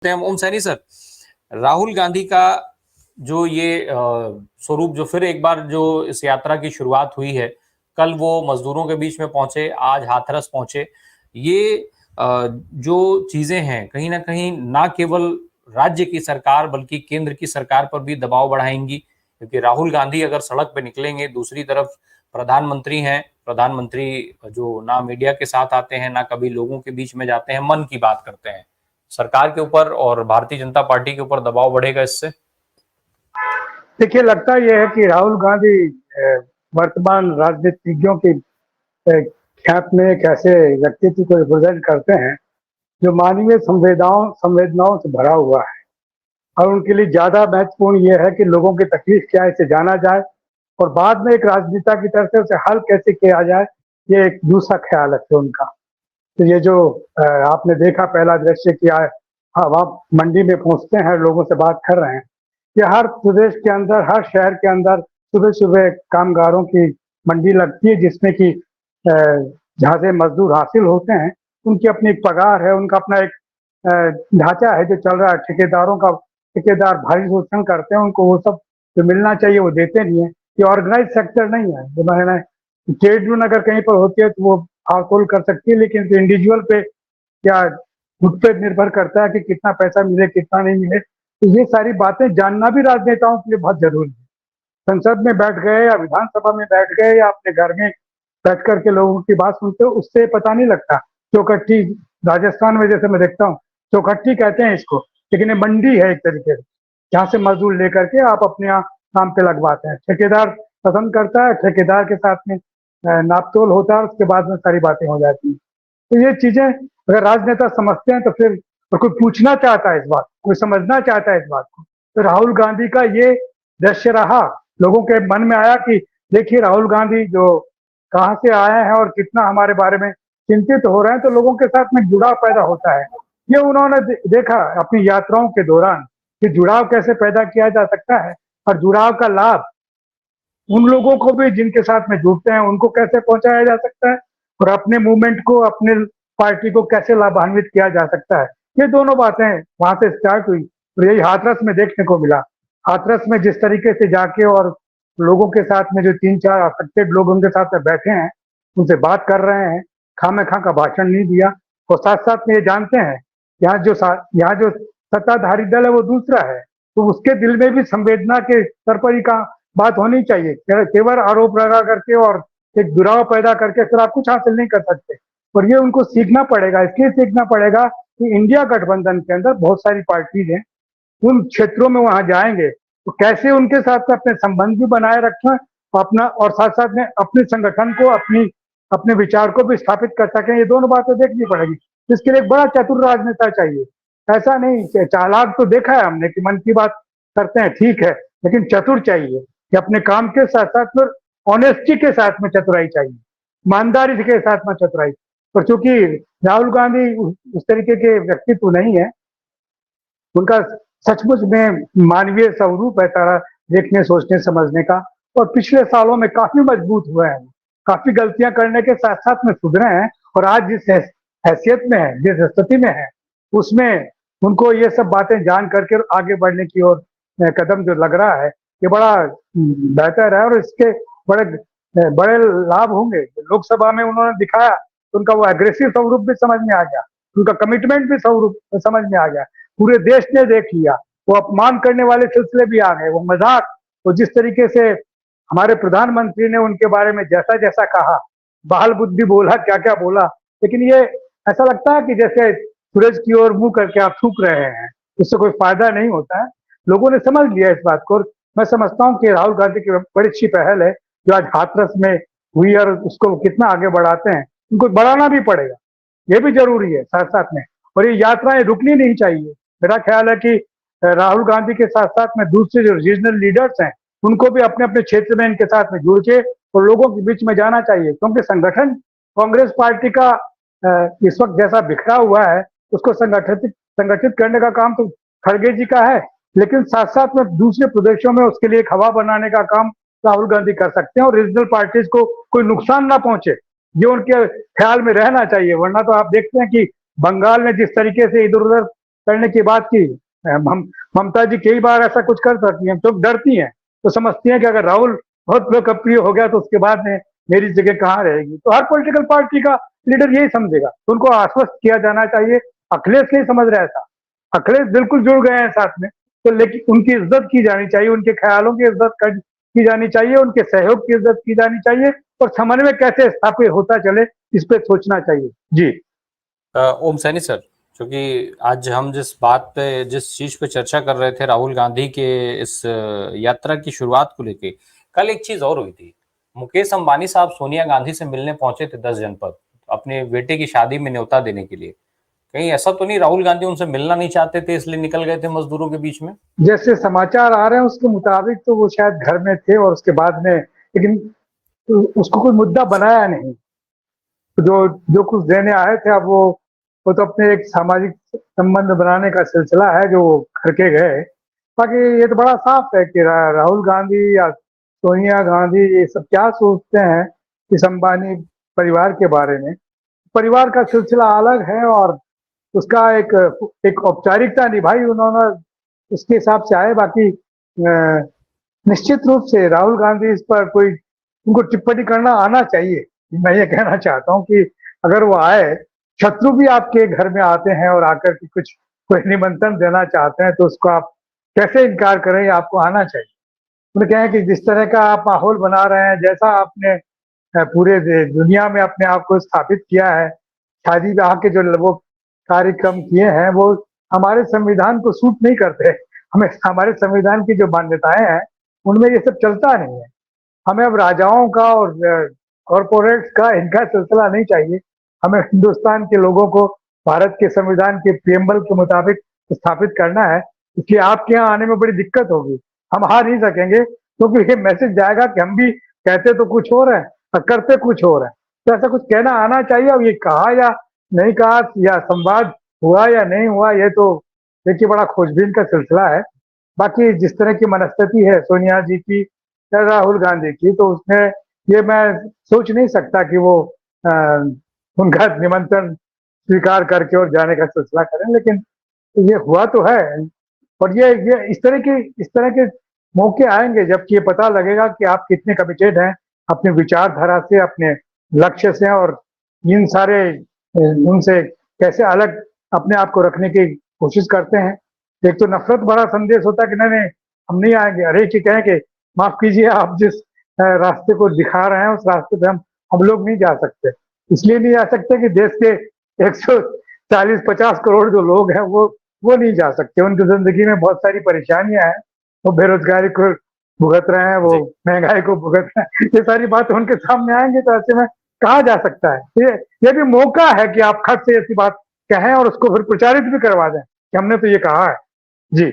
हैं ओम सैनी सर, राहुल गांधी का जो ये स्वरूप जो फिर एक बार जो इस यात्रा की शुरुआत हुई है, कल वो मजदूरों के बीच में पहुंचे, आज हाथरस पहुंचे। ये जो चीजें हैं कहीं ना कहीं ना केवल राज्य की सरकार बल्कि केंद्र की सरकार पर भी दबाव बढ़ाएंगी, क्योंकि राहुल गांधी अगर सड़क पे निकलेंगे, दूसरी तरफ प्रधानमंत्री हैं, प्रधानमंत्री जो ना मीडिया के साथ आते हैं ना कभी लोगों के बीच में जाते हैं, मन की बात करते हैं, सरकार के ऊपर और भारतीय जनता पार्टी के ऊपर दबाव बढ़ेगा इससे। देखिए, लगता यह है कि राहुल गांधी वर्तमान राजनीतिज्ञों की ख्यात में एक ऐसे व्यक्तित्व को रिप्रेजेंट करते हैं जो मानवीय संवेदनाओं से भरा हुआ है, और उनके लिए ज्यादा महत्वपूर्ण यह है कि लोगों की तकलीफ क्या है इसे जाना जाए और बाद में एक राजनेता की तरफ से उसे हल कैसे किया जाए, ये एक दूसरा ख्याल है उनका। तो ये जो आपने देखा पहला दृश्य किया है, हाँ, वहाँ मंडी में पहुंचते हैं, लोगों से बात कर रहे हैं। ये हर प्रदेश के अंदर, हर शहर के अंदर सुबह सुबह कामगारों की मंडी लगती है, जिसमें कि जहाँ से मजदूर हासिल होते हैं उनकी अपनी एक पगार है, उनका अपना एक ढांचा है जो चल रहा है। ठेकेदारों का, ठेकेदार भारी शोषण करते हैं, उनको वो सब जो मिलना चाहिए वो देते नहीं है। ये ऑर्गेनाइज सेक्टर नहीं है। जो मैंने ट्रेड यूनियन अगर कहीं पर होती है तो वो हाउस कर सकती है, लेकिन इंडिविजुअल पे या खुद पे निर्भर करता है कि कितना पैसा मिले कितना नहीं मिले। तो ये सारी बातें जानना भी राजनेताओं के लिए बहुत जरूरी है। संसद में बैठ गए या विधानसभा में बैठ गए या अपने घर में बैठ करके लोगों की बात सुनते हो, उससे पता नहीं लगता। चौखट्टी, राजस्थान में जैसे मैं देखता हूँ चौखट्टी कहते हैं इसको, लेकिन ये मंडी है एक तरीके से, जहाँ से मजदूर लेकर के आप अपने यहाँ काम पे लगवाते हैं। ठेकेदार पसंद करता है, ठेकेदार के साथ में नापतोल होता है, उसके बाद में सारी बातें हो जाती हैं। तो ये चीजें अगर राजनेता समझते हैं तो फिर, और कोई पूछना चाहता है इस बात, कोई समझना चाहता है इस बात को, तो राहुल गांधी का ये दृश्य रहा, लोगों के मन में आया कि देखिए राहुल गांधी जो कहाँ से आए हैं और कितना हमारे बारे में चिंतित हो रहे हैं, तो लोगों के साथ में जुड़ाव पैदा होता है। ये उन्होंने देखा अपनी यात्राओं के दौरान कि जुड़ाव कैसे पैदा किया जा सकता है, और जुड़ाव का लाभ उन लोगों को भी जिनके साथ में जुड़ते हैं उनको कैसे पहुंचाया जा सकता है, और अपने मूवमेंट को, अपने पार्टी को कैसे लाभान्वित किया जा सकता है। ये दोनों बातें वहां से स्टार्ट हुई और यही हाथरस में देखने को मिला। हाथरस में जिस तरीके से जाके और लोगों के साथ में जो 3-4 अफेक्टेड लोग उनके साथ में बैठे हैं, उनसे बात कर रहे हैं, खामे खा का भाषण नहीं दिया, और साथ साथ में ये जानते हैं यहाँ जो सत्ताधारी दल है वो दूसरा है, तो उसके दिल में भी संवेदना के स्तर पर ही का बात होनी चाहिए। केवल आरोप लगा करके और एक दुराव पैदा करके फिर आप कुछ हासिल नहीं कर सकते। और ये उनको सीखना पड़ेगा, इसलिए सीखना पड़ेगा कि इंडिया गठबंधन के अंदर बहुत सारी पार्टीज हैं, उन क्षेत्रों में वहां जाएंगे तो कैसे उनके साथ में अपने संबंध भी बनाए रखें अपना, और साथ साथ में अपने संगठन को, अपने विचार को भी स्थापित कर सकें। ये दोनों बातें देखनी पड़ेगी। इसके लिए एक बड़ा चतुर राजनेता चाहिए। ऐसा नहीं, चालाक तो देखा है हमने कि मन की बात करते हैं, ठीक है, लेकिन चतुर चाहिए कि अपने काम के साथ साथ में ऑनेस्टी के साथ में चतुराई चाहिए, ईमानदारी के साथ में चतुराई। और चूंकि राहुल गांधी उस तरीके के व्यक्तित्व नहीं है, उनका सचमुच में मानवीय स्वरूप है सारा देखने, सोचने, समझने का, और पिछले सालों में काफी मजबूत हुए हैं, काफी गलतियां करने के साथ साथ में सुधरे हैं, और आज जिस हैसियत में है, जिस स्थिति में है, उसमें उनको ये सब बातें जान करके आगे बढ़ने की ओर कदम जो लग रहा है, ये बड़ा बेहतर है, और इसके बड़े बड़े लाभ होंगे। लोकसभा में उन्होंने दिखाया तो उनका वो एग्रेसिव स्वरूप भी समझ में आ गया, उनका कमिटमेंट भी स्वरूप समझ में आ गया, पूरे देश ने देख लिया। वो अपमान करने वाले सिलसिले भी आ गए, वो मजाक, वो जिस तरीके से हमारे प्रधानमंत्री ने उनके बारे में जैसा जैसा कहा, बहाल बुद्धि बोला, क्या क्या बोला, लेकिन ये ऐसा लगता है कि जैसे सूरज की ओर मुंह करके आप थूक रहे हैं, उससे कोई फायदा नहीं होता है। लोगों ने समझ लिया इस बात को। मैं समझता हूँ कि राहुल गांधी की बड़ी अच्छी पहल है जो आज हाथरस में हुई, और उसको कितना आगे बढ़ाते हैं, उनको बढ़ाना भी पड़ेगा, ये भी जरूरी है साथ साथ में। और ये यात्राएं रुकनी नहीं चाहिए। मेरा ख्याल है कि राहुल गांधी के साथ साथ में दूसरे जो रीजनल लीडर्स हैं उनको भी अपने अपने क्षेत्र में इनके साथ में जुड़ के और लोगों के बीच में जाना चाहिए, क्योंकि संगठन कांग्रेस पार्टी का इस वक्त जैसा बिखरा हुआ है, उसको संगठित करने का काम तो खड़गे जी का है, लेकिन साथ साथ में दूसरे प्रदेशों में उसके लिए एक हवा बनाने का काम राहुल गांधी कर सकते हैं, और रीजनल पार्टीज को कोई नुकसान ना पहुंचे ये उनके ख्याल में रहना चाहिए। वरना तो आप देखते हैं कि बंगाल ने जिस तरीके से इधर उधर करने की बात की। हम ममता जी कई बार ऐसा कुछ कर सकती हैं, तो डरती हैं, तो समझती हैं कि अगर राहुल बहुत लोकप्रिय हो गया तो उसके बाद में मेरी जगह कहाँ रहेगी। तो हर पॉलिटिकल पार्टी का लीडर यही समझेगा, तो उनको आश्वस्त किया जाना चाहिए। अखिलेश नहीं समझ रहा था, अखिलेश बिल्कुल जुड़ गए हैं साथ में, तो लेकिन उनकी इज्जत की जानी चाहिए, उनके ख्यालों की इज्जत की जानी चाहिए, उनके सहयोग की इज्जत की जानी चाहिए, और समन्वय कैसे स्थापित होता चले इस पे सोचना चाहिए। जी ओम सैनी सर, क्योंकि आज हम जिस चीज पे चर्चा कर रहे थे राहुल गांधी के इस यात्रा की शुरुआत को लेके, कल एक चीज और हुई थी। मुकेश अंबानी साहब सोनिया गांधी से मिलने पहुंचे थे 10 जनपद अपने बेटे की शादी में न्योता देने के लिए। कहीं ऐसा तो नहीं राहुल गांधी उनसे मिलना नहीं चाहते थे इसलिए निकल गए थे मजदूरों के बीच में? जैसे समाचार आ रहे हैं उसके मुताबिक तो वो शायद घर में थे, और उसके बाद में, लेकिन उसको कोई मुद्दा बनाया नहीं। जो जो कुछ देने आए थे, अब वो तो अपने एक सामाजिक संबंध बनाने का सिलसिला है जो वो करके गए। बाकी ये तो बड़ा साफ है कि राहुल गांधी या सोनिया गांधी ये सब क्या सोचते हैं इस अंबानी परिवार के बारे में। परिवार का सिलसिला अलग है, और उसका एक औपचारिकता निभाई उन्होंने, उसके हिसाब से आए। बाकी निश्चित रूप से राहुल गांधी इस पर कोई उनको टिप्पणी करना आना चाहिए। मैं ये कहना चाहता हूँ कि अगर वो आए, शत्रु भी आपके घर में आते हैं और आकर के कुछ कोई निमंत्रण देना चाहते हैं, तो उसको आप कैसे इनकार करें, आपको आना चाहिए। उन्हें कहें कि जिस तरह का आप माहौल बना रहे हैं, जैसा आपने पूरे दुनिया में अपने आप को स्थापित किया है, शादी ब्याह के जो वो कार्यक्रम किए हैं, वो हमारे संविधान को सूट नहीं करते। हमें हमारे संविधान की जो मान्यताएं हैं उनमें ये सब चलता नहीं है। हमें अब राजाओं का और कॉरपोरेट्स का इनका सिलसिला नहीं चाहिए। हमें हिंदुस्तान के लोगों को भारत के संविधान के प्रियम्बल के मुताबिक स्थापित करना है। इसलिए आपके यहाँ आने में बड़ी दिक्कत होगी, हम आ नहीं सकेंगे, क्योंकि ये मैसेज जाएगा कि हम भी कहते तो कुछ और है और करते कुछ और है। तो ऐसा कुछ कहना आना चाहिए। अब ये कहा या नहीं कहा, या संवाद हुआ या नहीं हुआ, ये तो देखिए बड़ा खोजबीन का सिलसिला है। बाकी जिस तरह की मनस्थिति है सोनिया जी की या राहुल गांधी की, तो उसमें ये मैं सोच नहीं सकता कि वो उनका निमंत्रण स्वीकार करके और जाने का सिलसिला करें। लेकिन ये हुआ तो है, और ये इस तरह के मौके आएंगे जबकि ये पता लगेगा कि आप कितने कमिटेड हैं अपनी विचारधारा से, अपने लक्ष्य से, और इन सारे उनसे कैसे अलग अपने आप को रखने की कोशिश करते हैं। एक तो नफरत भरा संदेश होता है कि नहीं नहीं हम नहीं आएंगे, अरे ठीक है कि माफ कीजिए, आप जिस रास्ते को दिखा रहे हैं उस रास्ते पे हम लोग नहीं जा सकते। इसलिए नहीं जा सकते कि देश के 140-50 करोड़ जो लोग हैं वो नहीं जा सकते। उनकी जिंदगी में बहुत सारी परेशानियां हैं, वो बेरोजगारी को भुगत रहे हैं, वो महंगाई को भुगत रहे हैं। ये सारी बातें उनके सामने आएंगे तो ऐसे में कहा जा सकता है। ये भी मौका है कि आप खट से ऐसी बात कहें और उसको फिर प्रचारित भी करवा दें कि हमने तो ये कहा है। जी।